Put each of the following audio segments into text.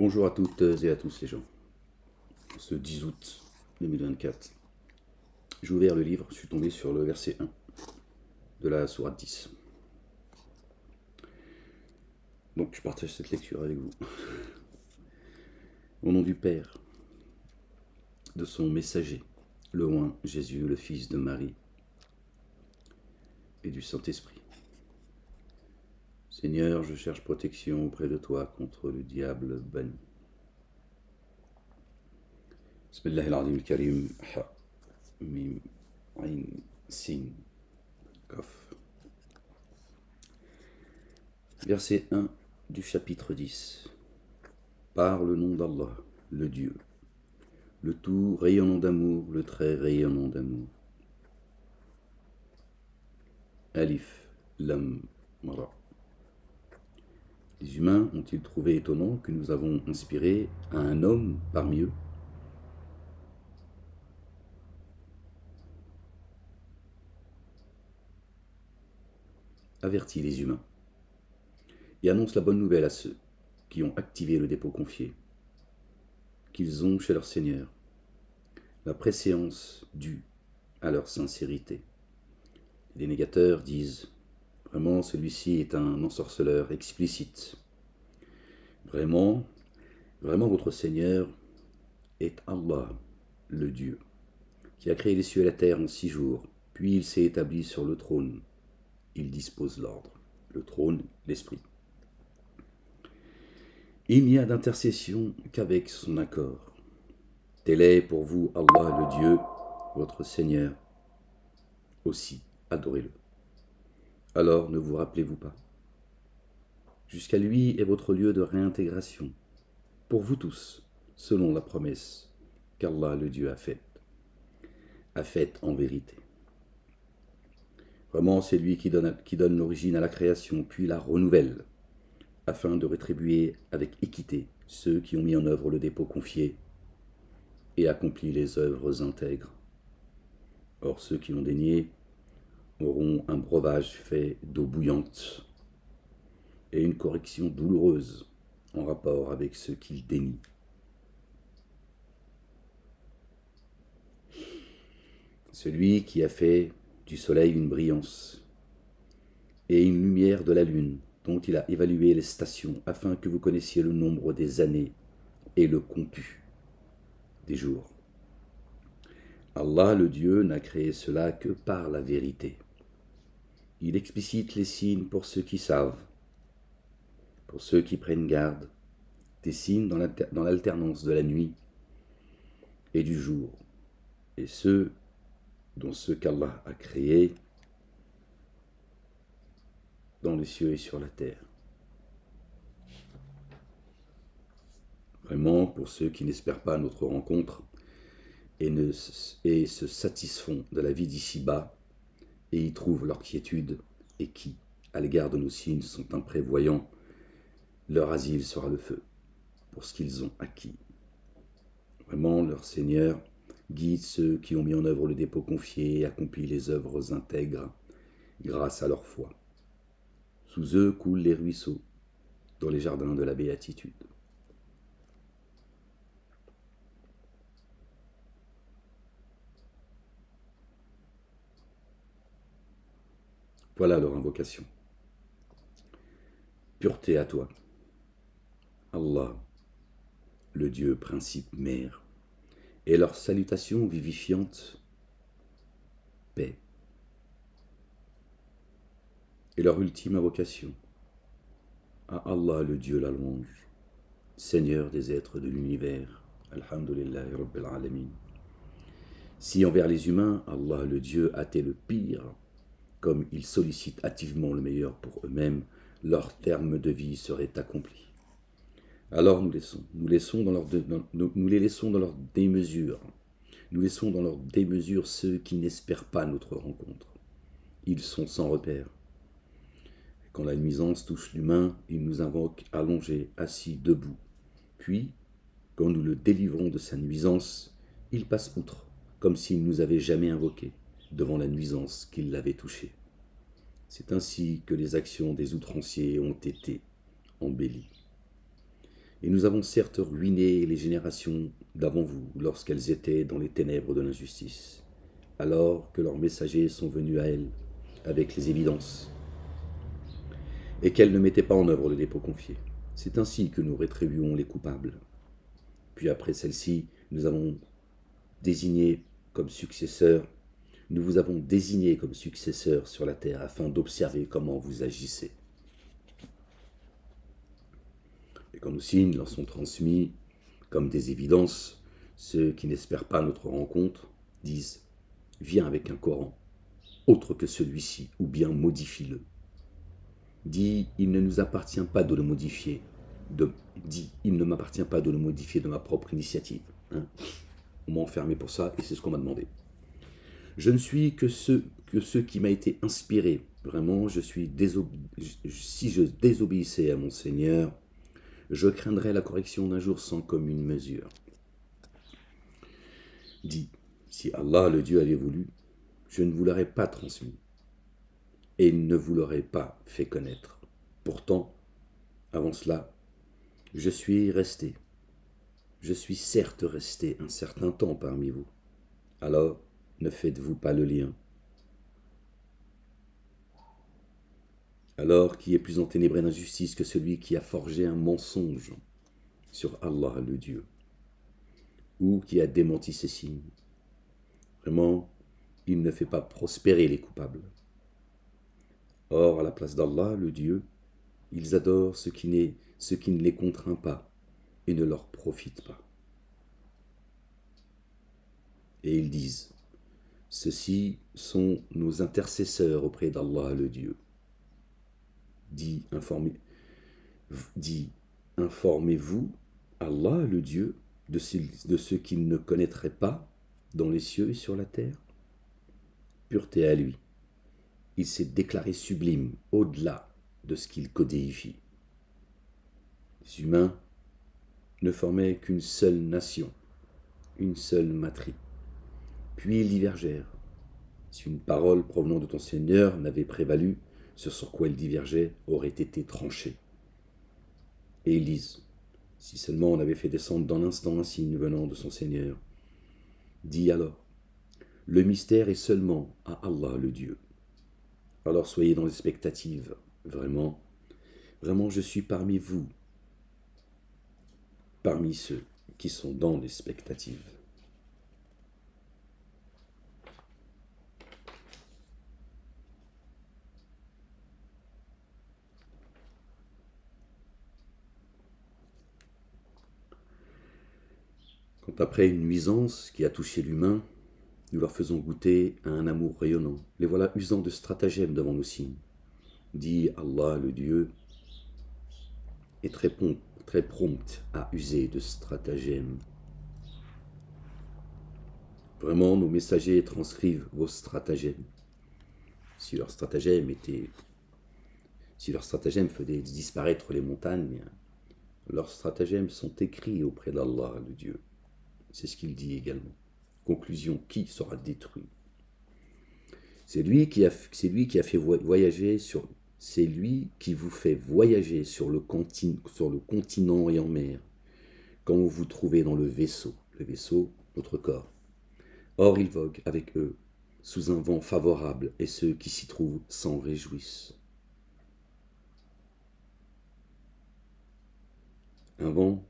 Bonjour à toutes et à tous les gens. Ce 10 août 2024, j'ai ouvert le livre, je suis tombé sur le verset 1 de la sourate 10. Donc je partage cette lecture avec vous. Au nom du Père, de son messager, le oint Jésus, le fils de Marie, et du Saint-Esprit. Seigneur, je cherche protection auprès de toi contre le diable banni. Bismillahirrahmanirrahim al-Karim, Ha, Mim, Ain, Sin, Kaf. Verset 1 du chapitre 10. Par le nom d'Allah, le Dieu, le tout rayonnant d'amour, le très rayonnant d'amour. Alif, Lam, Ra. Les humains ont-ils trouvé étonnant que nous avons inspiré à un homme parmi eux? Avertit les humains et annonce la bonne nouvelle à ceux qui ont activé le dépôt confié, qu'ils ont chez leur Seigneur la préséance due à leur sincérité. Les négateurs disent « Vraiment, celui-ci est un ensorceleur explicite. Vraiment, votre Seigneur est Allah, le Dieu, qui a créé les cieux et la terre en 6 jours, puis il s'est établi sur le trône. Il dispose l'ordre, le trône, l'esprit. Il n'y a d'intercession qu'avec son accord. Tel est pour vous Allah, le Dieu, votre Seigneur. Aussi, adorez-le. Alors ne vous rappelez-vous pas? Jusqu'à lui est votre lieu de réintégration, pour vous tous, selon la promesse qu'Allah le Dieu a faite en vérité. Vraiment, c'est lui qui donne l'origine à la création, puis la renouvelle, afin de rétribuer avec équité ceux qui ont mis en œuvre le dépôt confié et accompli les œuvres intègres. Or, ceux qui ont dénié auront un breuvage fait d'eau bouillante et une correction douloureuse en rapport avec ceux qu'ils dénient. Celui qui a fait du soleil une brillance et une lumière de la lune, dont il a évalué les stations afin que vous connaissiez le nombre des années et le comput des jours. Allah, le Dieu, n'a créé cela que par la vérité. Il explicite les signes pour ceux qui savent, pour ceux qui prennent garde, des signes dans l'alternance de la nuit et du jour, et ceux dont ceux qu'Allah a créés dans les cieux et sur la terre. Vraiment, pour ceux qui n'espèrent pas notre rencontre et se satisfont de la vie d'ici-bas et y trouvent leur quiétude, et qui, à l'égard de nos signes, sont imprévoyants, leur asile sera le feu, pour ce qu'ils ont acquis. Vraiment, leur Seigneur guide ceux qui ont mis en œuvre le dépôt confié et accompli les œuvres intègres grâce à leur foi. Sous eux coulent les ruisseaux dans les jardins de la béatitude. Voilà leur invocation. Pureté à toi, Allah, le Dieu principe mère, et leur salutation vivifiante, paix. Et leur ultime invocation, à Allah, le Dieu, la louange, Seigneur des êtres de l'univers, Alhamdulillahi Rabbil Alamin. Si envers les humains, Allah, le Dieu, hâtait le pire, comme ils sollicitent hâtivement le meilleur pour eux-mêmes, leur terme de vie serait accompli. Alors nous les laissons dans leur démesure. Nous laissons dans leur démesure ceux qui n'espèrent pas notre rencontre. Ils sont sans repère. Quand la nuisance touche l'humain, ils nous invoquent allongés, assis, debout. Puis, quand nous le délivrons de sa nuisance, il passe outre, comme s'il ne nous avait jamais invoqués, devant la nuisance qui l'avait touché. C'est ainsi que les actions des outranciers ont été embellies. Et nous avons certes ruiné les générations d'avant vous lorsqu'elles étaient dans les ténèbres de l'injustice, alors que leurs messagers sont venus à elles avec les évidences, et qu'elles ne mettaient pas en œuvre le dépôt confié. C'est ainsi que nous rétribuons les coupables. Puis après celle-ci, nous avons désigné comme successeurs, nous vous avons désigné comme successeurs sur la terre afin d'observer comment vous agissez. Et quand nos signes leur sont transmis comme des évidences, ceux qui n'espèrent pas notre rencontre disent « Viens avec un Coran, autre que celui-ci, ou bien modifie-le. » Dis « Il ne nous appartient pas de le modifier. » Dis « Il ne m'appartient pas de le modifier de ma propre initiative. » On m'a enfermé pour ça et c'est ce qu'on m'a demandé. Je ne suis que ce qui m'a été inspiré. Vraiment, si je désobéissais à mon Seigneur, je craindrais la correction d'un jour sans commune mesure. Dis, si Allah, le Dieu, avait voulu, je ne vous l'aurais pas transmis et ne vous l'aurais pas fait connaître. Pourtant, avant cela, je suis certes resté un certain temps parmi vous. Alors, ne faites-vous pas le lien? Alors, qui est plus enténébré d'injustice que celui qui a forgé un mensonge sur Allah le Dieu, ou qui a démenti ses signes? Vraiment, il ne fait pas prospérer les coupables. Or, à la place d'Allah le Dieu, ils adorent ce qui ne les contraint pas et ne leur profite pas. Et ils disent, ceux-ci sont nos intercesseurs auprès d'Allah le Dieu. Dit, informez-vous, Allah le Dieu, de ce qu'il ne connaîtrait pas dans les cieux et sur la terre? Pureté à lui. Il s'est déclaré sublime au-delà de ce qu'il codéifie. Les humains ne formaient qu'une seule nation, une seule matrie. Puis ils divergèrent. Si une parole provenant de ton Seigneur n'avait prévalu, ce sur quoi ils divergeaient aurait été tranché. Et ils disent, si seulement on avait fait descendre dans l'instant un signe venant de son Seigneur. Dis alors, le mystère est seulement à Allah le Dieu. Alors soyez dans l'expectative. Vraiment, vraiment je suis parmi vous, parmi ceux qui sont dans l'expectative. Quand après une nuisance qui a touché l'humain, nous leur faisons goûter à un amour rayonnant, les voilà usant de stratagèmes devant nos signes. Dit Allah le Dieu est très prompt à user de stratagèmes. Vraiment, nos messagers transcrivent vos stratagèmes. Si leur stratagème faisait disparaître les montagnes, leurs stratagèmes sont écrits auprès d'Allah le Dieu. C'est ce qu'il dit également. Conclusion, qui sera détruit? C'est lui qui vous fait voyager sur le continent et en mer, quand vous vous trouvez dans le vaisseau, notre corps. Or il vogue avec eux, sous un vent favorable, et ceux qui s'y trouvent s'en réjouissent. Un vent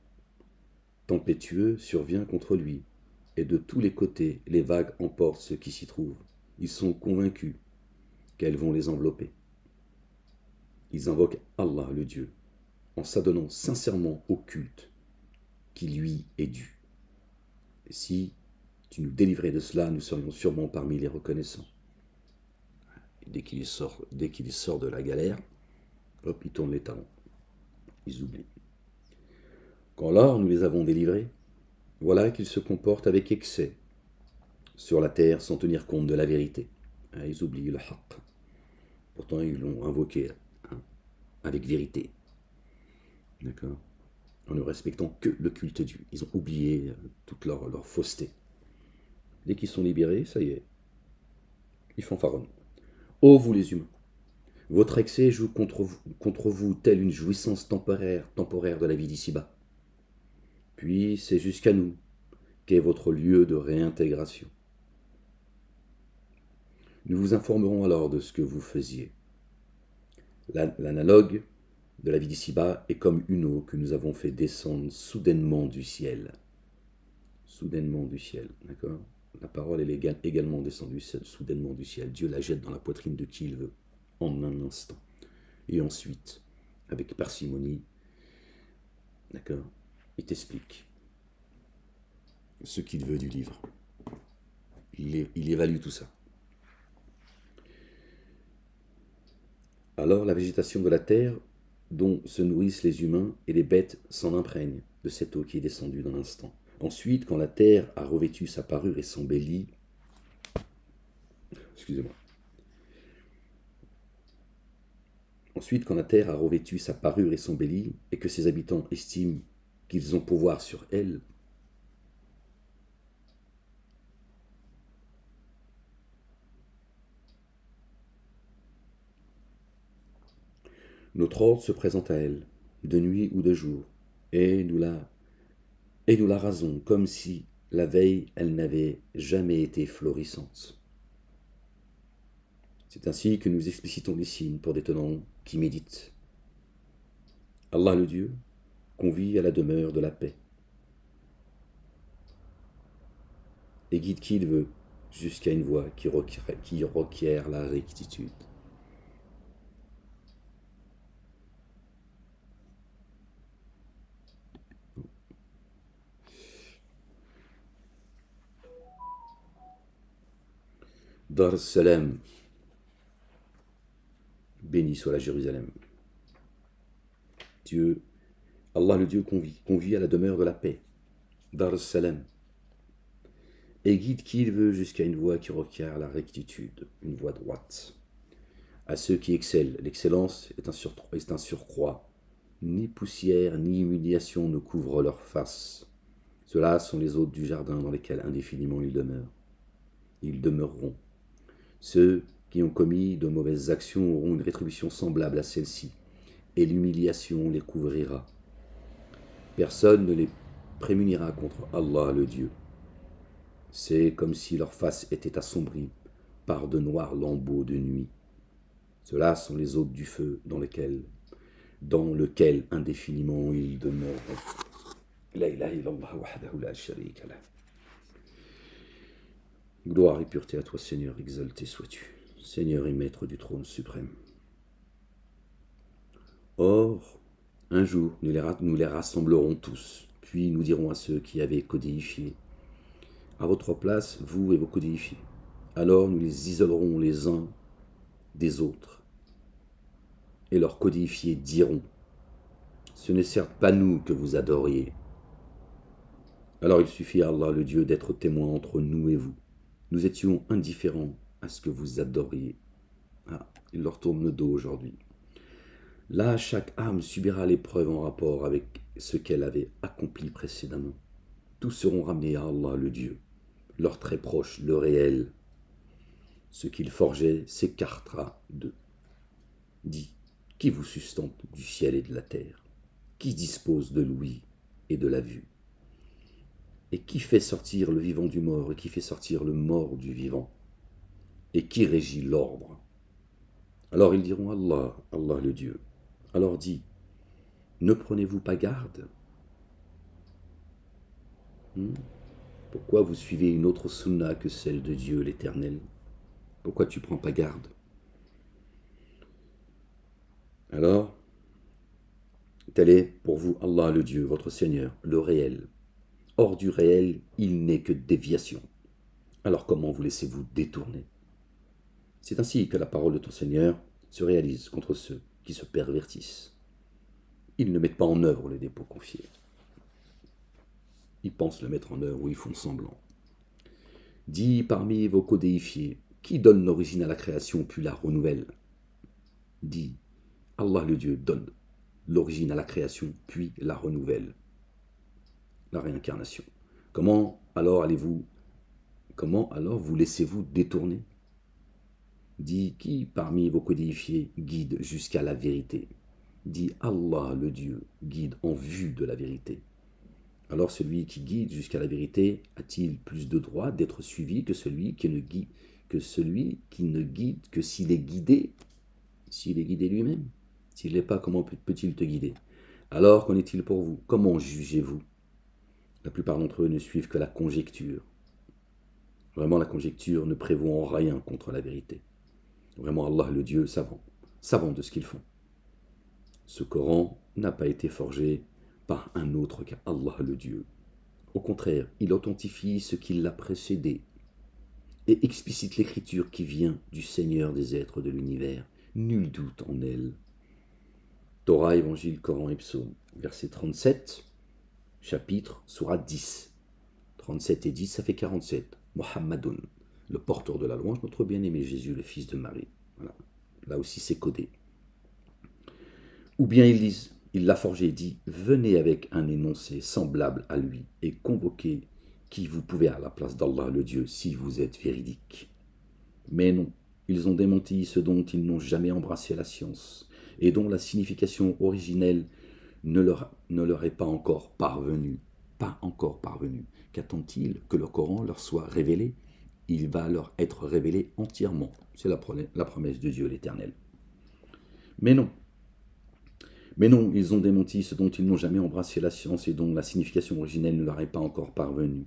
tempétueux survient contre lui, et de tous les côtés, les vagues emportent ceux qui s'y trouvent. Ils sont convaincus qu'elles vont les envelopper. Ils invoquent Allah le Dieu, en s'adonnant sincèrement au culte qui lui est dû. Et si tu nous délivrais de cela, nous serions sûrement parmi les reconnaissants. Dès qu'il sort de la galère, hop, ils tournent les talons. Ils oublient. Quand alors nous les avons délivrés, voilà qu'ils se comportent avec excès sur la terre sans tenir compte de la vérité. Ils oublient le haqq. Pourtant, ils l'ont invoqué avec vérité. D'accord? En ne respectant que le culte Dieu. Ils ont oublié toute leur fausseté. Dès qu'ils sont libérés, ça y est, ils fanfaronnent. Ô vous les humains, votre excès joue contre vous telle une jouissance temporaire de la vie d'ici-bas. Puis c'est jusqu'à nous qu'est votre lieu de réintégration. Nous vous informerons alors de ce que vous faisiez. L'analogue de la vie d'ici-bas est comme une eau que nous avons fait descendre soudainement du ciel. Soudainement du ciel, d'accord? La parole elle est également descendue soudainement du ciel. Dieu la jette dans la poitrine de qui il veut, en un instant. Et ensuite, avec parcimonie, d'accord, il t'explique ce qu'il veut du livre. Il évalue tout ça. Alors la végétation de la terre, dont se nourrissent les humains et les bêtes, s'en imprègne de cette eau qui est descendue dans l'instant. Ensuite, quand la terre a revêtu sa parure et s'embellit, excusez-moi. Ensuite, quand la terre a revêtu sa parure et s'embellit, et que ses habitants estiment qu'ils ont pouvoir sur elle, notre ordre se présente à elle, de nuit ou de jour, et nous la rasons comme si la veille elle n'avait jamais été florissante. C'est ainsi que nous explicitons les signes pour des tenants qui méditent. Allah le Dieu convie à la demeure de la paix et guide qui il veut jusqu'à une voie qui requiert la rectitude. Dar Salam, béni soit la Jérusalem. Dieu, Allah le Dieu convie à la demeure de la paix. Dar Salam. Et guide qui il veut jusqu'à une voie qui requiert la rectitude, une voie droite. À ceux qui excellent, l'excellence est un surcroît. Ni poussière ni humiliation ne couvrent leur face. Ceux-là sont les hôtes du jardin dans lesquels indéfiniment ils demeurent. Ils demeureront. Ceux qui ont commis de mauvaises actions auront une rétribution semblable à celle-ci, et l'humiliation les couvrira. Personne ne les prémunira contre Allah le Dieu. C'est comme si leur face était assombrie par de noirs lambeaux de nuit. Ceux-là sont les hôtes du feu dans lequel indéfiniment ils demeureront. La ilaha illallah wahdahu la sharika lah. Gloire et pureté à toi, Seigneur, exalté sois-tu, Seigneur et Maître du trône suprême. Or, un jour, nous les rassemblerons tous, puis nous dirons à ceux qui avaient codéifié, à votre place, vous et vos codéifiés. Alors nous les isolerons les uns des autres, et leurs codéifiés diront, ce n'est certes pas nous que vous adoriez. Alors il suffit à Allah le Dieu d'être témoin entre nous et vous. Nous étions indifférents à ce que vous adoriez. Ah, il leur tourne le dos aujourd'hui. Là, chaque âme subira l'épreuve en rapport avec ce qu'elle avait accompli précédemment. Tous seront ramenés à Allah le Dieu, leur très proche, le réel. Ce qu'ils forgeaient s'écartera d'eux. Dis, qui vous sustente du ciel et de la terre? Qui dispose de l'ouïe et de la vue? Et qui fait sortir le vivant du mort et qui fait sortir le mort du vivant? Et qui régit l'ordre? Alors ils diront Allah, Allah le Dieu. Alors dis, ne prenez-vous pas garde? Pourquoi vous suivez une autre sunna que celle de Dieu l'Éternel? Pourquoi tu ne prends pas garde? Alors, tel est pour vous Allah le Dieu, votre Seigneur, le réel. Hors du réel, il n'est que déviation. Alors comment vous laissez-vous détourner? C'est ainsi que la parole de ton Seigneur se réalise contre ceux qui se pervertissent. Ils ne mettent pas en œuvre les dépôts confiés. Ils pensent le mettre en œuvre ou ils font semblant. Dis parmi vos codéifiés, qui donne l'origine à la création puis la renouvelle? Dis, Allah le Dieu donne l'origine à la création puis la renouvelle. La réincarnation. Comment alors vous laissez-vous détourner? Dis qui parmi vos codéifiés guide jusqu'à la vérité? Dis Allah le Dieu guide en vue de la vérité. Alors celui qui guide jusqu'à la vérité a-t-il plus de droit d'être suivi que celui qui ne guide que s'il est guidé, lui-même? S'il n'est pas, comment peut-il te guider? Alors qu'en est-il pour vous? Comment jugez-vous? La plupart d'entre eux ne suivent que la conjecture. Vraiment, la conjecture ne prévaut en rien contre la vérité. Vraiment, Allah, le Dieu savant de ce qu'ils font. Ce Coran n'a pas été forgé par un autre qu'Allah, le Dieu. Au contraire, il authentifie ce qui l'a précédé et explicite l'écriture qui vient du Seigneur des êtres de l'univers. Nul doute en elle. Torah, Évangile, Coran et Psaume, verset 37, chapitre, sourate 10. 37 et 10, ça fait 47. Muhammadun, le porteur de la louange, notre bien-aimé Jésus, le fils de Marie. Voilà. Là aussi, c'est codé. Ou bien ils disent, il l'a forgé et dit, venez avec un énoncé semblable à lui et convoquez qui vous pouvez à la place d'Allah le Dieu si vous êtes véridique. Mais non, ils ont démenti ce dont ils n'ont jamais embrassé la science et dont la signification originelle ne leur est pas encore parvenue. Pas encore parvenue. Qu'attendent-ils que le Coran leur soit révélé? Il va leur être révélé entièrement. C'est la promesse de Dieu l'Éternel. Mais non, ils ont démenti ce dont ils n'ont jamais embrassé la science et dont la signification originelle ne leur est pas encore parvenue.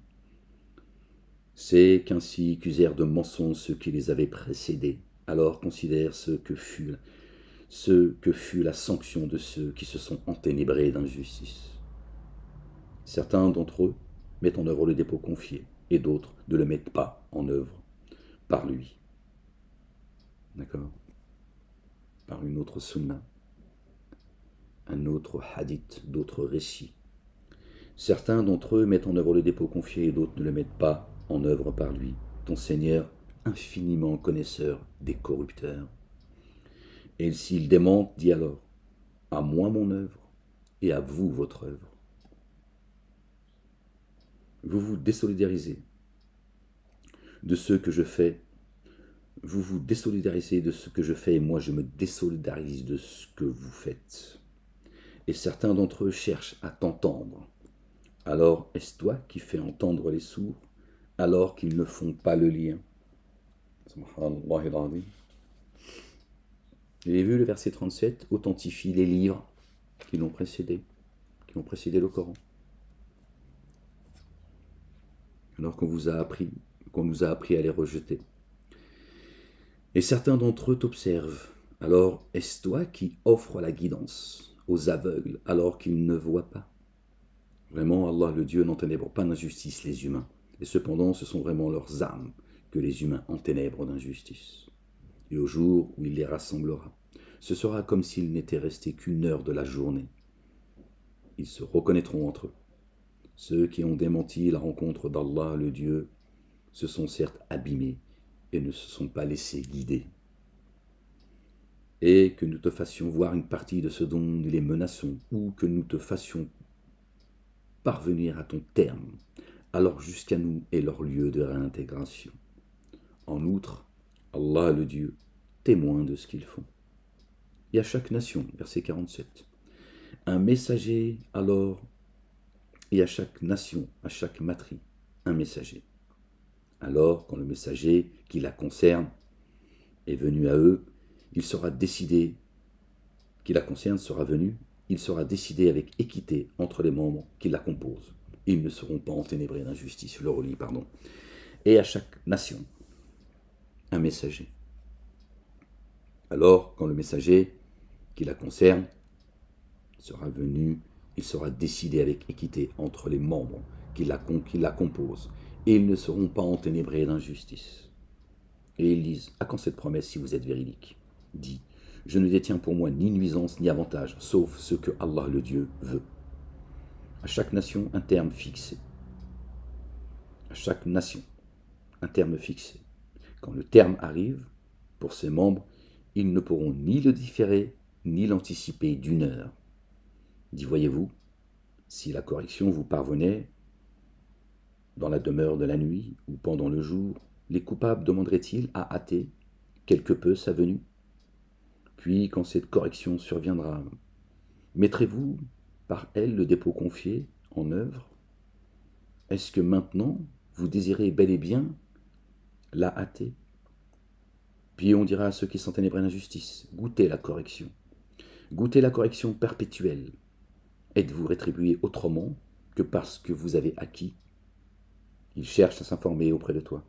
C'est qu'ainsi qu'usèrent de mensonges ceux qui les avaient précédés. Alors considère ce que fut la sanction de ceux qui se sont enténébrés d'injustice. Certains d'entre eux mettent en œuvre le dépôt confié, et d'autres ne le mettent pas en œuvre par lui. D'accord? Par une autre sunna, un autre hadith, d'autres récits. Certains d'entre eux mettent en œuvre le dépôt confié, et d'autres ne le mettent pas en œuvre par lui, ton Seigneur infiniment connaisseur des corrupteurs. Et s'il démente, dis alors, à moi mon œuvre, et à vous votre œuvre. Vous vous désolidarisez de ce que je fais. Vous vous désolidarisez de ce que je fais, et moi je me désolidarise de ce que vous faites. Et certains d'entre eux cherchent à t'entendre. Alors est-ce toi qui fais entendre les sourds, alors qu'ils ne font pas le lien? Subhanallah al-Azim. Vous avez vu le verset 37 authentifie les livres qui l'ont précédé le Coran. Alors qu'on nous a appris à les rejeter. Et certains d'entre eux t'observent. Alors est-ce toi qui offres la guidance aux aveugles alors qu'ils ne voient pas? Vraiment, Allah le Dieu n'enténèbre pas d'injustice les humains. Et cependant, ce sont vraiment leurs âmes que les humains enténèbrent d'injustice. Et au jour où il les rassemblera, ce sera comme s'il n'était resté qu'une heure de la journée. Ils se reconnaîtront entre eux. Ceux qui ont démenti la rencontre d'Allah le Dieu se sont certes abîmés et ne se sont pas laissés guider. Et que nous te fassions voir une partie de ce dont nous les menaçons, ou que nous te fassions parvenir à ton terme, alors jusqu'à nous est leur lieu de réintégration. En outre, Allah le Dieu, témoin de ce qu'ils font. Et à chaque nation, verset 47, un messager alors, et à chaque nation, à chaque matrie, un messager. Alors, quand le messager qui la concerne est venu à eux, il sera décidé, qui la concerne sera venu, il sera décidé avec équité entre les membres qui la composent. Ils ne seront pas enténébrés d'injustice, je le relis, pardon. Et à chaque nation, un messager. Alors, quand le messager qui la concerne sera venu, il sera décidé avec équité entre les membres qui la composent, et ils ne seront pas enténébrés d'injustice. Et ils disent, à quand cette promesse si vous êtes véridique? Dit, je ne détiens pour moi ni nuisance ni avantage, sauf ce que Allah le Dieu veut. À chaque nation, un terme fixé. À chaque nation, un terme fixé. Quand le terme arrive, pour ses membres, ils ne pourront ni le différer, ni l'anticiper d'une heure. Dit, voyez-vous, si la correction vous parvenait dans la demeure de la nuit ou pendant le jour, les coupables demanderaient-ils à hâter quelque peu sa venue? Puis, quand cette correction surviendra, mettrez-vous par elle le dépôt confié en œuvre? est-ce que maintenant, vous désirez bel et bien la hâter? Puis on dira à ceux qui sont ténébrés d'injustice, goûtez la correction. Goûtez la correction perpétuelle. Êtes-vous rétribué autrement que parce que vous avez acquis? Il cherche à s'informer auprès de toi.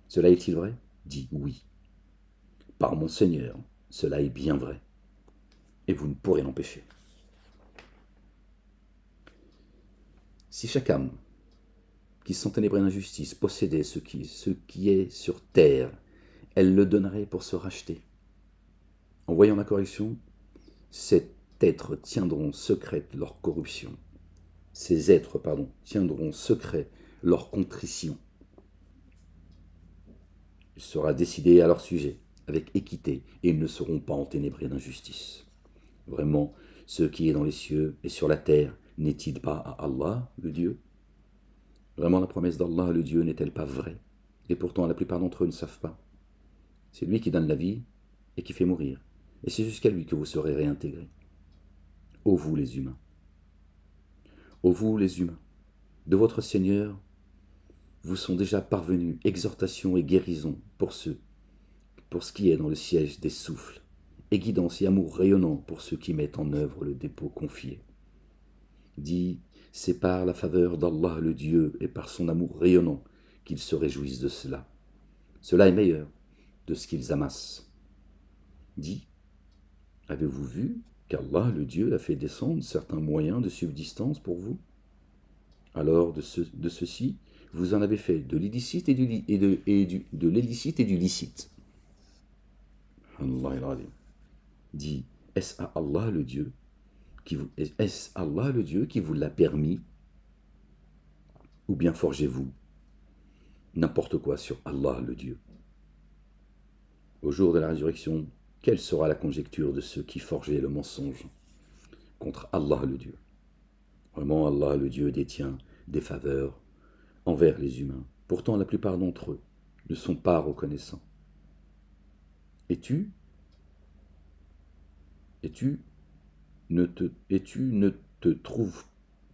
Cela est-il vrai? Dis oui. Par mon Seigneur, cela est bien vrai. Et vous ne pourrez l'empêcher. Si chaque âme qui sont ténébrés d'injustice possédait ce qui est sur terre, elle le donnerait pour se racheter. En voyant la correction, cet être tiendront secrète leur corruption. Ces êtres, tiendront secret leur contrition. Il sera décidé à leur sujet, avec équité, et ils ne seront pas enténébrés d'injustice. Vraiment, ce qui est dans les cieux et sur la terre, n'est-il pas à Allah, le Dieu? Vraiment, la promesse d'Allah, le Dieu, n'est-elle pas vraie? Et pourtant, la plupart d'entre eux ne savent pas. C'est lui qui donne la vie et qui fait mourir. Et c'est jusqu'à lui que vous serez réintégrés. Ô vous les humains! Ô vous les humains! De votre Seigneur vous sont déjà parvenus exhortation et guérison pour ce qui est dans le siège des souffles, et guidance et amour rayonnant pour ceux qui mettent en œuvre le dépôt confié. Dis, c'est par la faveur d'Allah le Dieu et par son amour rayonnant qu'ils se réjouissent de cela. Cela est meilleur de ce qu'ils amassent. Dis, avez-vous vu qu'Allah le Dieu a fait descendre certains moyens de subsistance pour vous? Alors de ceci, vous en avez fait de l'illicite et de l'illicite et du licite. Allah dit, est-ce Allah le Dieu qui vous l'a permis? Ou bien forgez-vous n'importe quoi sur Allah le Dieu? Au jour de la résurrection, quelle sera la conjecture de ceux qui forgeaient le mensonge contre Allah le Dieu? Vraiment, Allah le Dieu détient des faveurs envers les humains. Pourtant, la plupart d'entre eux ne sont pas reconnaissants. Et tu ne te trouves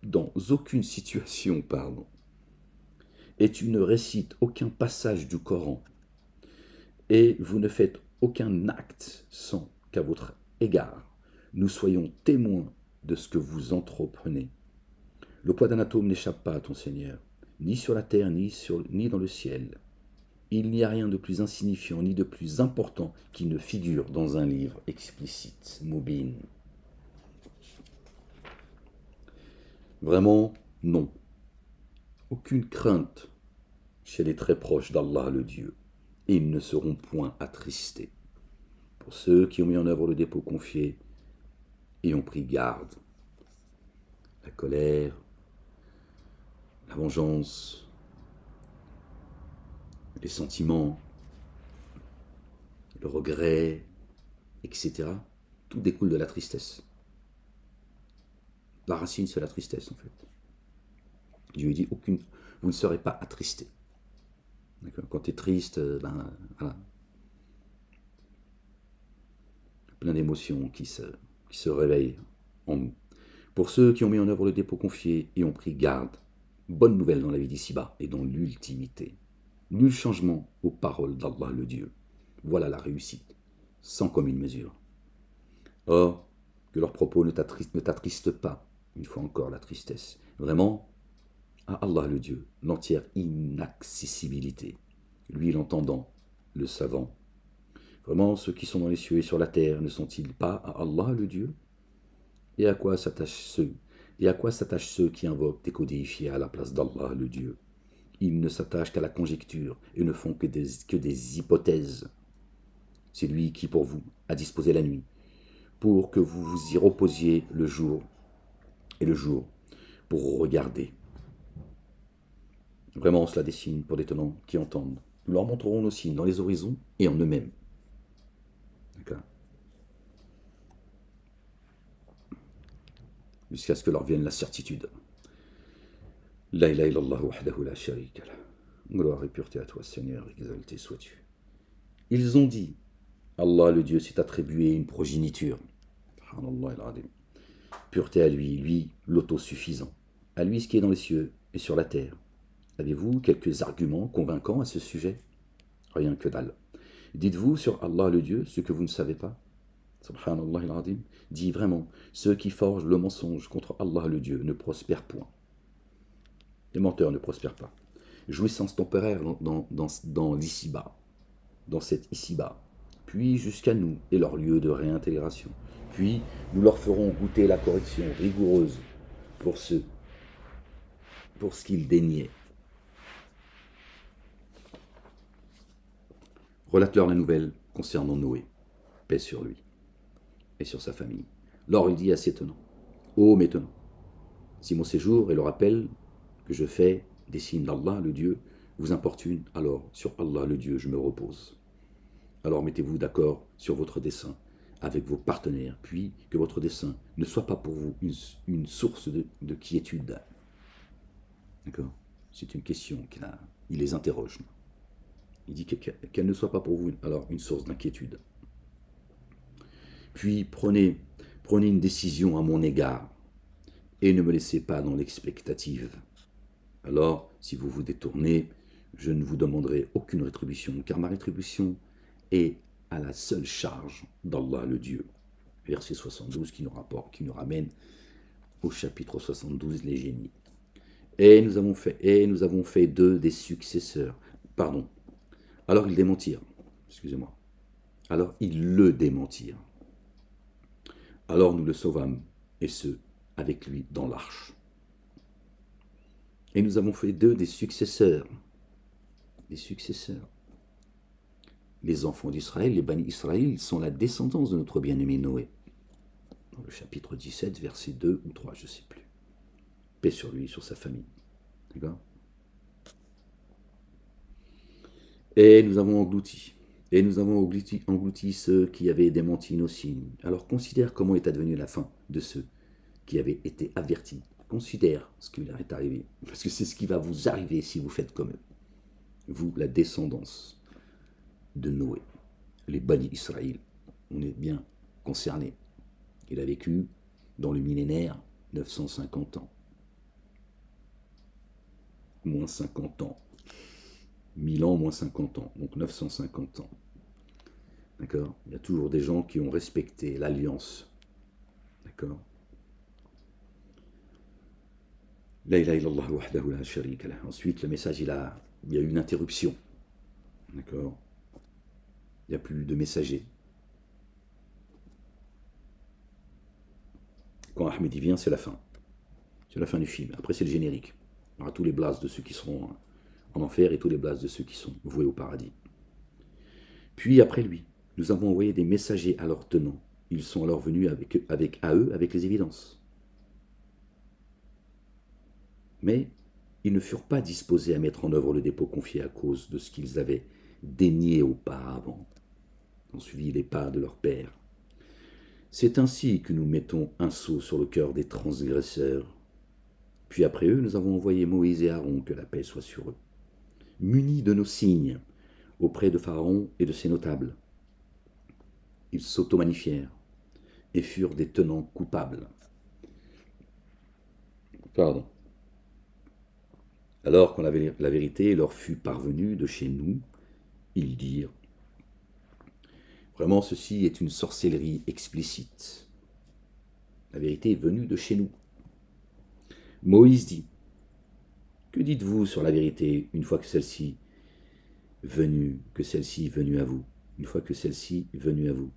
dans aucune situation, et tu ne récites aucun passage du Coran, et vous ne faites aucun acte sans qu'à votre égard nous soyons témoins de ce que vous entreprenez. Le poids d'un atome n'échappe pas à ton Seigneur, ni sur la terre, ni dans le ciel. Il n'y a rien de plus insignifiant ni de plus important qui ne figure dans un livre explicite, Mubin. Vraiment, non. Aucune crainte chez les très proches d'Allah le Dieu, et ils ne seront point attristés. Pour ceux qui ont mis en œuvre le dépôt confié et ont pris garde, la colère, la vengeance, les sentiments, le regret, etc. Tout découle de la tristesse. La racine, c'est la tristesse, en fait. Dieu dit, vous ne serez pas attristés. Quand tu es triste, voilà. Plein d'émotions qui se réveillent en nous. Pour ceux qui ont mis en œuvre le dépôt confié et ont pris garde, bonne nouvelle dans la vie d'ici-bas et dans l'ultimité. Nul changement aux paroles d'Allah le Dieu. Voilà la réussite, sans commune mesure. Or, que leurs propos ne t'attristent pas, une fois encore la tristesse. Vraiment, à Allah le Dieu, l'entière inaccessibilité. Lui l'entendant, le savant. Vraiment, ceux qui sont dans les cieux et sur la terre ne sont-ils pas à Allah le Dieu? Et à quoi s'attachent ceux qui invoquent des codéifiés à la place d'Allah le Dieu? Ils ne s'attachent qu'à la conjecture et ne font que des hypothèses. C'est lui qui, pour vous, a disposé la nuit, pour que vous vous y reposiez le jour, et le jour pour regarder. Vraiment, cela dessine pour les tenants qui entendent. Nous leur montrerons nos signes dans les horizons et en eux-mêmes. D'accord? Jusqu'à ce que leur vienne la certitude. La ilaha illallah wahdahu la sharika lah. Gloire et pureté à toi, Seigneur, exalté sois-tu. Ils ont dit, Allah le Dieu s'est attribué une progéniture. Pureté à lui, lui l'autosuffisant. À lui ce qui est dans les cieux et sur la terre. Avez-vous quelques arguments convaincants à ce sujet? Rien que dalle. Dites-vous sur Allah le Dieu ce que vous ne savez pas? Subhanallah al-Azim. Dit vraiment, ceux qui forgent le mensonge contre Allah le Dieu ne prospèrent point. Les menteurs ne prospèrent pas. Jouissance temporaire dans l'ici-bas, dans cet ici-bas, puis jusqu'à nous et leur lieu de réintégration. Puis nous leur ferons goûter la correction rigoureuse pour ce qu'ils déniaient. Relate-leur la nouvelle concernant Noé, paix sur lui et sur sa famille. Lors il dit à ses tenants, ô mes tenants, si mon séjour et le rappel que je fais des signes d'Allah le Dieu vous importune, alors sur Allah le Dieu je me repose. Alors mettez-vous d'accord sur votre dessein avec vos partenaires, puis que votre dessein ne soit pas pour vous une source de quiétude. D'accord? C'est une question il les interroge. Il dit qu'elle ne soit pas pour vous alors une source d'inquiétude. Puis prenez une décision à mon égard et ne me laissez pas dans l'expectative. Alors, si vous vous détournez, je ne vous demanderai aucune rétribution, car ma rétribution est à la seule charge d'Allah le Dieu. Verset 72 qui nous ramène au chapitre 72, les génies. Et nous avons fait d'eux des successeurs. Pardon. Alors ils démentirent. Excusez-moi. Alors ils le démentirent. Alors nous le sauvâmes, et ce, avec lui dans l'arche. Et nous avons fait d'eux des successeurs. Des successeurs. Les enfants d'Israël, les Bani Israël, sont la descendance de notre bien-aimé Noé. Dans le chapitre 17, verset 2 ou 3, je ne sais plus. Paix sur lui, sur sa famille. D'accord? Et nous avons englouti ceux qui avaient démenti nos signes. Alors considère comment est advenue la fin de ceux qui avaient été avertis. Considère ce qui leur est arrivé, parce que c'est ce qui va vous arriver si vous faites comme eux. Vous, la descendance de Noé, les Bani Israël, on est bien concernés. Il a vécu dans le millénaire 950 ans. Moins 50 ans. 1000 ans moins 50 ans, donc 950 ans. D'accord? Il y a toujours des gens qui ont respecté l'alliance. D'accord? La ilaha illallah wahdahu la sharika lah. Ensuite, le message, il y a eu une interruption. D'accord? Il n'y a plus de messagers. Quand Ahmed y vient, c'est la fin. C'est la fin du film. Après, c'est le générique. Il y aura tous les blasts de ceux qui seront en enfer et tous les blasts de ceux qui sont voués au paradis. Puis, après lui, nous avons envoyé des messagers à leurs tenants. Ils sont alors venus avec les évidences. Mais ils ne furent pas disposés à mettre en œuvre le dépôt confié à cause de ce qu'ils avaient dénié auparavant. Ils ont suivi les pas de leur père. C'est ainsi que nous mettons un sceau sur le cœur des transgresseurs. Puis après eux, nous avons envoyé Moïse et Aaron, que la paix soit sur eux, munis de nos signes, auprès de Pharaon et de ses notables. Ils s'auto-magnifièrent et furent des tenants coupables. Pardon. Alors, quand la vérité leur fut parvenue de chez nous, ils dirent « Vraiment, ceci est une sorcellerie explicite. La vérité est venue de chez nous. » Moïse dit « Que dites-vous sur la vérité une fois que celle-ci venue à vous? Une fois que celle-ci venue à vous.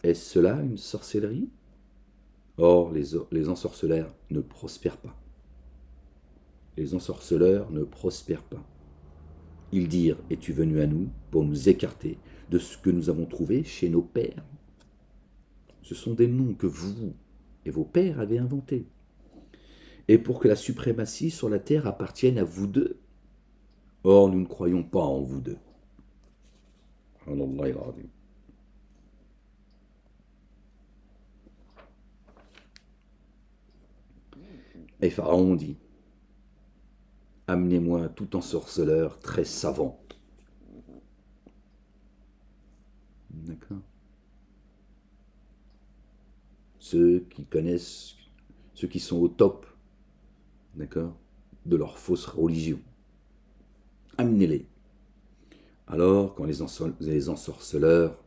Est-ce cela une sorcellerie? Or, les ensorceleurs ne prospèrent pas. Les ensorceleurs ne prospèrent pas. Ils dirent, es-tu venu à nous pour nous écarter de ce que nous avons trouvé chez nos pères? Ce sont des noms que vous et vos pères avez inventés. Et pour que la suprématie sur la terre appartienne à vous deux. Or, nous ne croyons pas en vous deux. Et Pharaon dit, amenez-moi tout ensorceleur très savant. D'accord? Ceux qui connaissent, ceux qui sont au top, d'accord? de leur fausse religion. Amenez-les. Alors, quand les ensorceleurs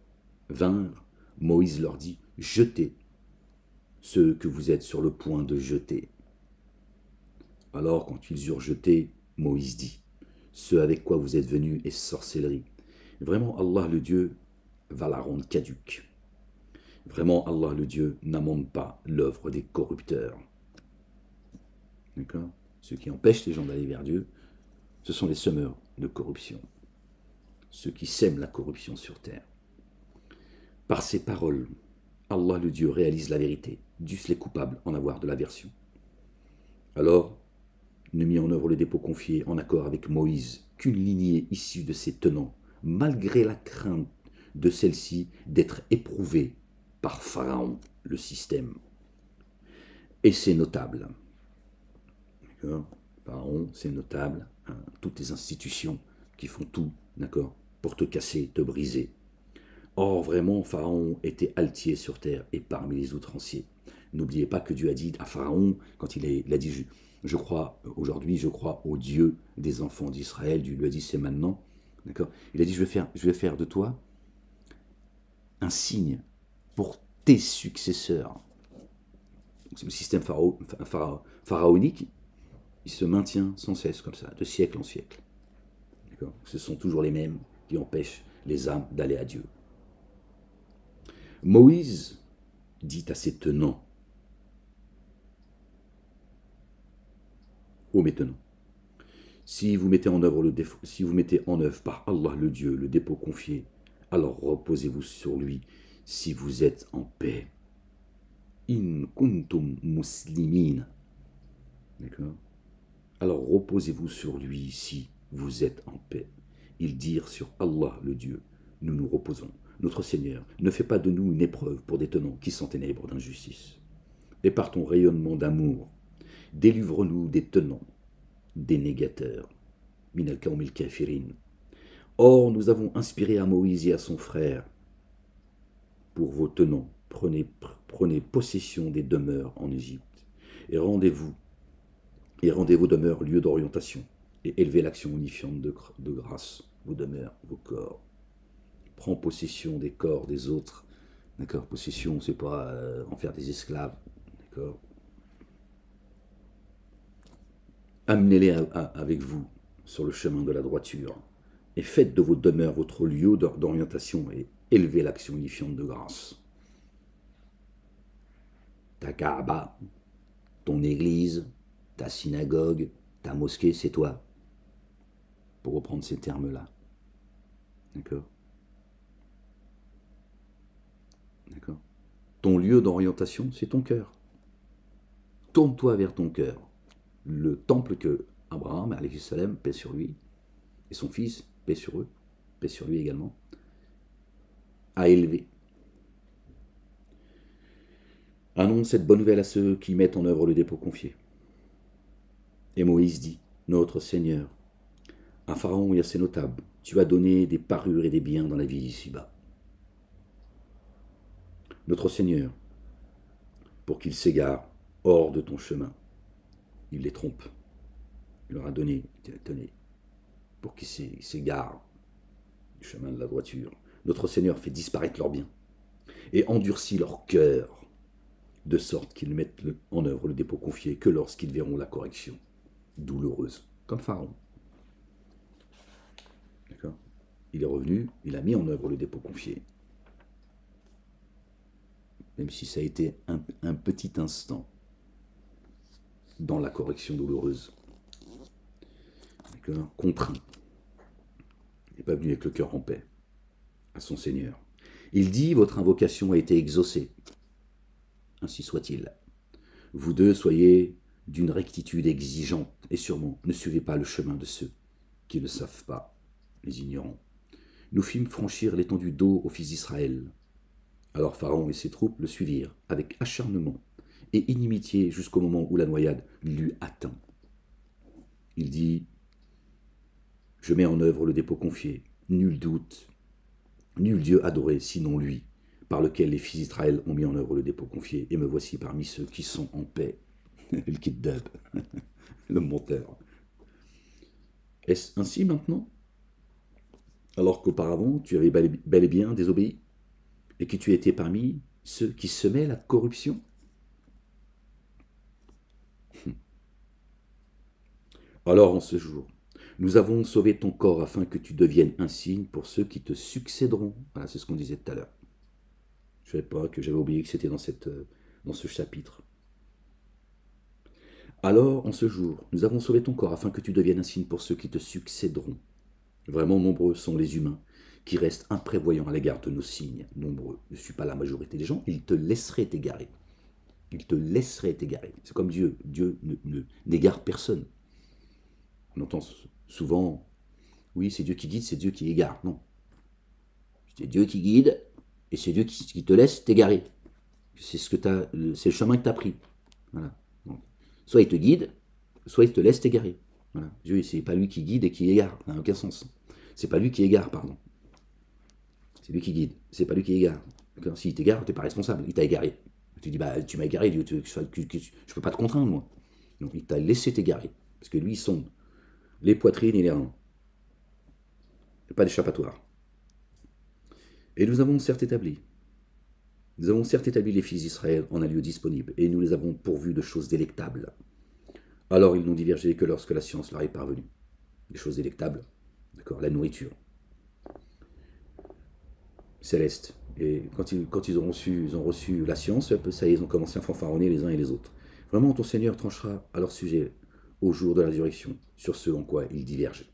vinrent, Moïse leur dit, jetez ceux que vous êtes sur le point de jeter. Alors, quand ils eurent jeté, Moïse dit, ce avec quoi vous êtes venus est sorcellerie. Vraiment, Allah le Dieu va la rendre caduque. Vraiment, Allah le Dieu n'amende pas l'œuvre des corrupteurs. D'accord? Ceux qui empêchent les gens d'aller vers Dieu, ce sont les semeurs de corruption. Ceux qui sèment la corruption sur terre. Par ces paroles, Allah le Dieu réalise la vérité, dussent les coupables en avoir de l'aversion. Alors, ne mit en œuvre le dépôt confié en accord avec Moïse qu'une lignée issue de ses tenants, malgré la crainte de celle-ci d'être éprouvée par Pharaon, le système. Et c'est notable. D'accord? Pharaon, c'est notable. Hein, toutes les institutions qui font tout, d'accord, pour te casser, te briser. Or, vraiment, Pharaon était altier sur terre et parmi les outranciers. N'oubliez pas que Dieu a dit à Pharaon, quand il a dit, je crois, aujourd'hui, je crois au Dieu des enfants d'Israël, Dieu lui a dit, c'est maintenant, d'accord? Il a dit, je vais faire de toi un signe pour tes successeurs. Le système pharaonique, il se maintient sans cesse comme ça, de siècle en siècle. D'accord? Ce sont toujours les mêmes qui empêchent les âmes d'aller à Dieu. Moïse dit à ses tenants, ô mes tenants, si vous mettez en œuvre par Allah le Dieu le dépôt confié, alors reposez-vous sur lui si vous êtes en paix. In kuntum muslimin. D'accord? Alors reposez-vous sur lui si vous êtes en paix. Ils dirent sur Allah le Dieu, nous nous reposons. Notre Seigneur, ne fais pas de nous une épreuve pour des tenants qui s'enténèbrent d'injustice. Et par ton rayonnement d'amour, délivre-nous des tenants, des négateurs. Min al-kawmil kafirin. Or, nous avons inspiré à Moïse et à son frère, pour vos tenants, prenez possession des demeures en Égypte, et rendez vos demeures lieu d'orientation, et élevez l'action unifiante de grâce, vos demeures, vos corps. Prends possession des corps des autres, d'accord? Possession, c'est pas en faire des esclaves, d'accord? Amenez-les avec vous sur le chemin de la droiture, et faites de vos demeures votre lieu d'orientation, et élevez l'action unifiante de grâce. Ta Kaaba, ton église, ta synagogue, ta mosquée, c'est toi. Pour reprendre ces termes-là. D'accord? D'accord? Ton lieu d'orientation, c'est ton cœur. Tourne-toi vers ton cœur. Le temple que Abraham, alayhi salam, paix sur lui, et son fils, paix sur eux, paix sur lui également, a élevé. Annonce cette bonne nouvelle à ceux qui mettent en œuvre le dépôt confié. Et Moïse dit, notre Seigneur, à Pharaon et à ses notables, tu as donné des parures et des biens dans la vie d'ici-bas. Notre Seigneur, pour qu'ils s'égarent hors de ton chemin, il les trompe. Il leur a donné, tenez, pour qu'ils s'égarent du chemin de la droiture. Notre Seigneur fait disparaître leurs biens et endurcit leur cœur, de sorte qu'ils mettent en œuvre le dépôt confié que lorsqu'ils verront la correction douloureuse, comme Pharaon. D'accord? Il est revenu, il a mis en œuvre le dépôt confié. Même si ça a été un petit instant dans la correction douloureuse. D'accord? Contraint. Il n'est pas venu avec le cœur en paix à son Seigneur. Il dit, votre invocation a été exaucée. Ainsi soit-il. Vous deux soyez d'une rectitude exigeante, et sûrement ne suivez pas le chemin de ceux qui ne savent pas, les ignorants. Nous fîmes franchir l'étendue d'eau aux fils d'Israël. Alors Pharaon et ses troupes le suivirent avec acharnement et inimitié jusqu'au moment où la noyade l'eut atteint. Il dit, je mets en œuvre le dépôt confié, nul doute, nul Dieu adoré sinon lui, par lequel les fils d'Israël ont mis en œuvre le dépôt confié, et me voici parmi ceux qui sont en paix. Le Kiddab, le menteur. Est-ce ainsi maintenant? Alors qu'auparavant, tu avais bel et bien désobéi, et que tu étais parmi ceux qui semaient la corruption? Alors en ce jour, nous avons sauvé ton corps afin que tu deviennes un signe pour ceux qui te succéderont. Voilà, c'est ce qu'on disait tout à l'heure. Je ne savais pas que j'avais oublié que c'était dans ce chapitre. Alors, en ce jour, nous avons sauvé ton corps afin que tu deviennes un signe pour ceux qui te succéderont. Vraiment nombreux sont les humains qui restent imprévoyants à l'égard de nos signes. Nombreux. Je ne suis pas la majorité des gens, ils te laisseraient t'égarer. Ils te laisseraient t'égarer. C'est comme Dieu. Dieu n'égare personne. On entend souvent, oui, c'est Dieu qui guide, c'est Dieu qui égare. Non. C'est Dieu qui guide et c'est Dieu qui te laisse t'égarer. C'est le chemin que tu as pris. Voilà. Donc, soit il te guide, soit il te laisse t'égarer. Voilà. Dieu, c'est pas lui qui guide et qui égare. Ça n'a aucun sens. C'est pas lui qui égare, pardon. C'est lui qui guide. C'est pas lui qui égare. S'il t'égare, tu n'es pas responsable. Il t'a égaré. Tu dis, bah, tu m'as égaré, Dieu, je peux pas te contraindre, moi. Donc, il t'a laissé t'égarer. Parce que lui, il sonde les poitrines et les reins. Il n'y a pas d'échappatoire. Et nous avons certes établi les fils d'Israël en un lieu disponible, et nous les avons pourvus de choses délectables. Alors ils n'ont divergé que lorsque la science leur est parvenue. Des choses délectables, d'accord, la nourriture céleste. Et quand ils ont reçu la science, ça, ils ont commencé à fanfaronner les uns et les autres. Vraiment, ton Seigneur tranchera à leur sujet au jour de la résurrection sur ce en quoi ils divergent.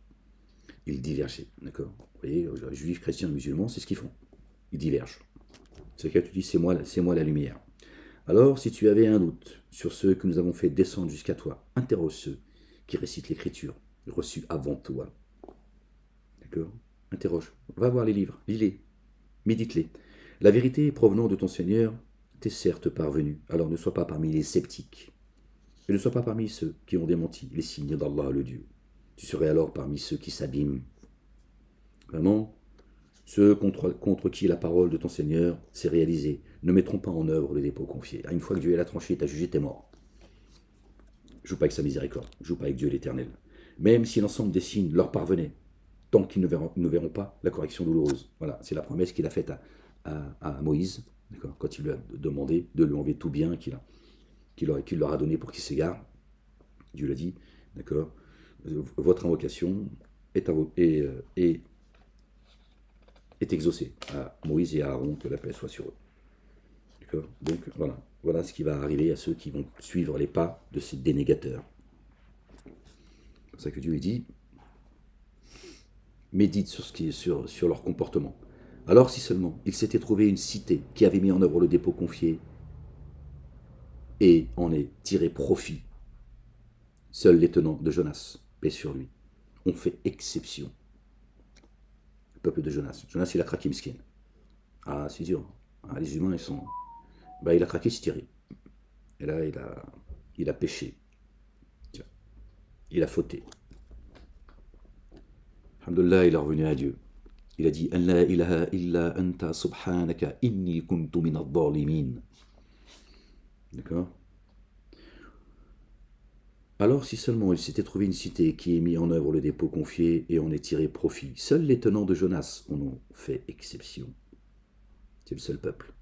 Ils divergeaient, d'accord. Vous voyez, juifs, chrétiens, musulmans, c'est ce qu'ils font. Ils divergent. C'est que tu dis, c'est moi la lumière. Alors, si tu avais un doute sur ceux que nous avons fait descendre jusqu'à toi, interroge ceux qui récitent l'écriture, reçue avant toi. D'accord? Interroge. Va voir les livres, lis-les, médite-les. La vérité provenant de ton Seigneur t'est certes parvenue, alors ne sois pas parmi les sceptiques. Et ne sois pas parmi ceux qui ont démenti les signes d'Allah le Dieu. Tu serais alors parmi ceux qui s'abîment. Vraiment, ceux contre qui la parole de ton Seigneur s'est réalisée ne mettront pas en œuvre le dépôt confié. Une fois que Dieu l'a tranché et t'a jugé, t'es mort. Joue pas avec sa miséricorde, joue pas avec Dieu l'Éternel. Même si l'ensemble des signes leur parvenait, tant qu'ils ne verront pas la correction douloureuse. Voilà, c'est la promesse qu'il a faite à Moïse, quand il lui a demandé de lui enlever tout bien qu'il leur a donné pour qu'il s'égare. Dieu l'a dit, d'accord, votre invocation est exaucée à Moïse et à Aaron, que la paix soit sur eux. D'accord. Donc voilà ce qui va arriver à ceux qui vont suivre les pas de ces dénégateurs. C'est pour ça que Dieu dit, médite sur leur comportement. Alors si seulement il s'était trouvé une cité qui avait mis en œuvre le dépôt confié et en est tiré profit, seuls les tenants de Jonas, paix sur lui, ont fait exception. Le peuple de Jonas. Jonas, il a craqué miskin. Ah, c'est dur. Ah, les humains, ils sont... il a craqué, il s'est tiré. Et là, il a péché. Il a fauté. Alhamdulillah, il est revenu à Dieu. Il a dit An la ilaha illa anta subhanaka inni kuntu min adh-dhalimin. D'accord. Alors, si seulement il s'était trouvé une cité qui ait mis en œuvre le dépôt confié et en ait tiré profit, seuls les tenants de Jonas en ont fait exception. C'est le seul peuple.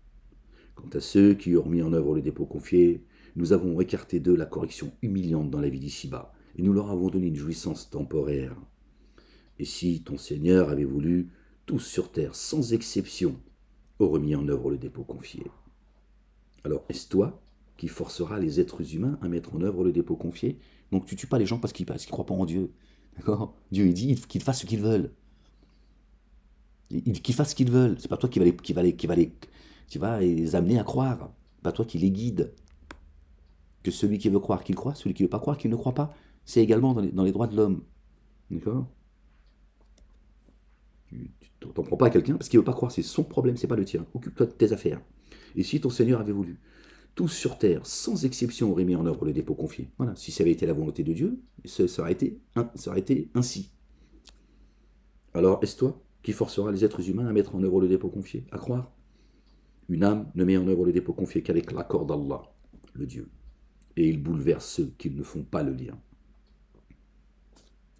Quant à ceux qui ont mis en œuvre le dépôt confié, nous avons écarté d'eux la correction humiliante dans la vie d'ici-bas, et nous leur avons donné une jouissance temporaire. Et si ton Seigneur avait voulu, tous sur terre, sans exception, auraient mis en œuvre le dépôt confié. Alors, est-ce toi qui forcera les êtres humains à mettre en œuvre le dépôt confié? Donc tu tues pas les gens parce qu'ils ne croient pas en Dieu. D'accord? Dieu il dit qu'ils fassent ce qu'ils veulent. Qu'ils fassent ce qu'ils veulent. C'est pas toi qui va les amener à croire. C'est pas toi qui les guide. Que celui qui veut croire qu'il croit, celui qui ne veut pas croire qu'il ne croit pas. C'est également dans les droits de l'homme. D'accord? Tu t'en prends pas à quelqu'un parce qu'il ne veut pas croire, c'est son problème, c'est pas le tien. Occupe-toi de tes affaires. Et si ton Seigneur avait voulu, tous sur terre, sans exception, auraient mis en œuvre le dépôt confié. Voilà, si ça avait été la volonté de Dieu, ça aurait été ainsi. Alors, est-ce toi qui forcera les êtres humains à mettre en œuvre le dépôt confié, à croire? Une âme ne met en œuvre le dépôt confié qu'avec l'accord d'Allah, le Dieu. Et il bouleverse ceux qui ne font pas le lien.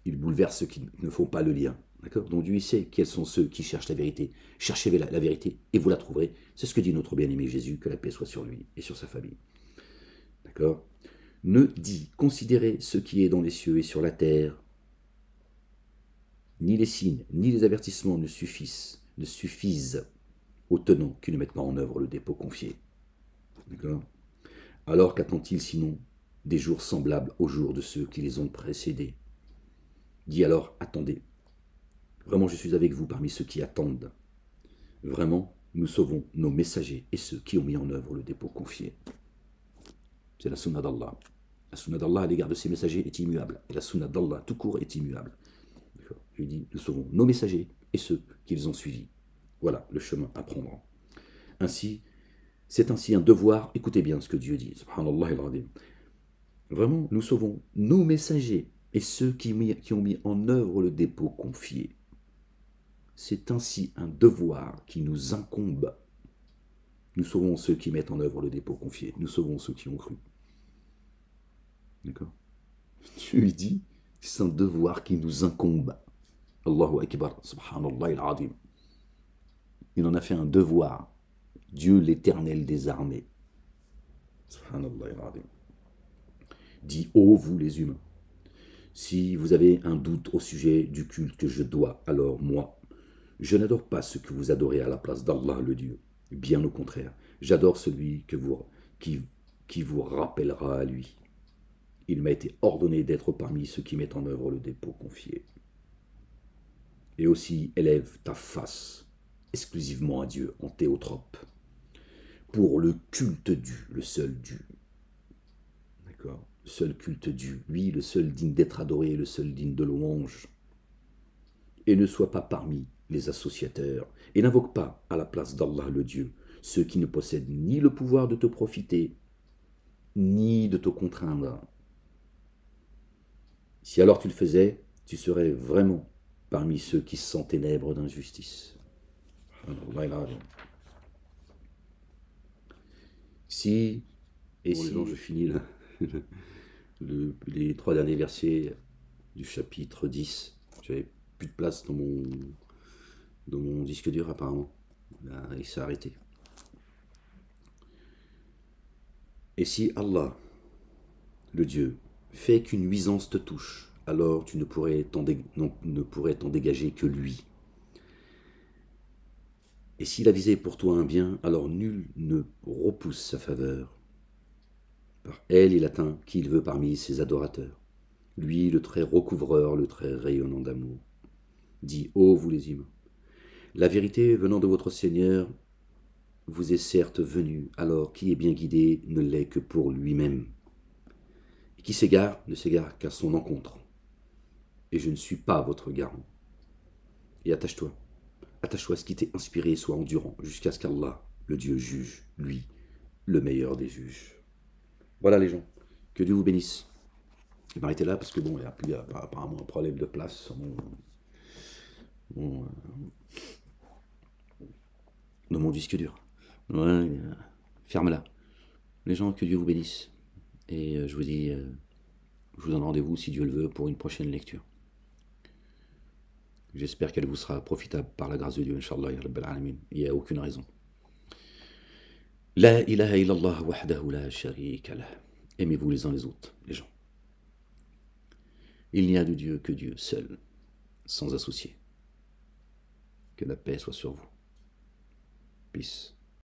Il bouleverse ceux qui ne font pas le lien. D'accord? Donc Dieu sait quels sont ceux qui cherchent la vérité. Cherchez la vérité et vous la trouverez. C'est ce que dit notre bien-aimé Jésus, que la paix soit sur lui et sur sa famille. D'accord? Ne dit, considérez ce qui est dans les cieux et sur la terre. Ni les signes, ni les avertissements ne suffisent aux tenants qui ne mettent pas en œuvre le dépôt confié. D'accord? Alors qu'attend-il sinon des jours semblables aux jours de ceux qui les ont précédés? Dis alors, attendez. Vraiment, je suis avec vous parmi ceux qui attendent. Vraiment, nous sauvons nos messagers et ceux qui ont mis en œuvre le dépôt confié. C'est la sunna d'Allah. La sunna d'Allah à l'égard de ses messagers est immuable. Et la sunna d'Allah tout court est immuable. Je dis, nous sauvons nos messagers et ceux qu'ils ont suivis. Voilà le chemin à prendre. Ainsi, c'est ainsi un devoir. Écoutez bien ce que Dieu dit. Subhanallah al-Azim. Vraiment, nous sauvons nos messagers et ceux qui ont mis en œuvre le dépôt confié. C'est ainsi un devoir qui nous incombe. Nous sauvons ceux qui mettent en œuvre le dépôt confié. Nous sauvons ceux qui ont cru. D'accord? Dieu lui dit, c'est un devoir qui nous incombe. Allahu Akbar, subhanallah al-Azim. Il en a fait un devoir. Dieu l'éternel des armées. Subhanallah al-Azim. Dit, ô vous les humains, si vous avez un doute au sujet du culte que je dois, alors moi, je n'adore pas ce que vous adorez à la place d'Allah le Dieu. Bien au contraire, j'adore celui qui vous rappellera à lui. Il m'a été ordonné d'être parmi ceux qui mettent en œuvre le dépôt confié. Et aussi élève ta face exclusivement à Dieu en théotrope, pour le culte dû, le seul dû. D'accord? Le seul culte dû, lui, le seul digne d'être adoré, le seul digne de louange. Et ne sois pas parmi les associateurs, et n'invoque pas à la place d'Allah le Dieu ceux qui ne possèdent ni le pouvoir de te profiter, ni de te contraindre. Si alors tu le faisais, tu serais vraiment parmi ceux qui se sentent ténèbres d'injustice. Si, et si, je finis là, les 3 derniers versets du chapitre 10, j'avais plus de place dans mon disque dur apparemment, là, il s'est arrêté. Et si Allah, le Dieu, fait qu'une nuisance te touche, alors tu ne pourrais t'en dégager que lui. Et s'il a visé pour toi un bien, alors nul ne repousse sa faveur. Par elle, il atteint qui il veut parmi ses adorateurs. Lui, le très recouvreur, le très rayonnant d'amour. Dit, ô vous les humains, la vérité venant de votre Seigneur vous est certes venue, alors qui est bien guidé ne l'est que pour lui-même. Et qui s'égare ne s'égare qu'à son encontre. Et je ne suis pas votre garant. Et attache-toi à ce qui t'est inspiré et sois endurant, jusqu'à ce qu'Allah, le Dieu, juge, lui, le meilleur des juges. Voilà les gens, que Dieu vous bénisse. Je vais m'arrêter là parce que bon, il y a apparemment un problème de place sur dans mon disque dur. Ouais, ferme-la. Les gens, que Dieu vous bénisse. Et je vous dis, je vous donne rendez-vous si Dieu le veut pour une prochaine lecture. J'espère qu'elle vous sera profitable par la grâce de Dieu, Inch'Allah, ya Rabbil Alamin. Il n'y a aucune raison. La ilaha illallah wahdahu la sharika lah. Aimez-vous les uns les autres, les gens. Il n'y a de Dieu que Dieu seul, sans associé. Que la paix soit sur vous. Peace.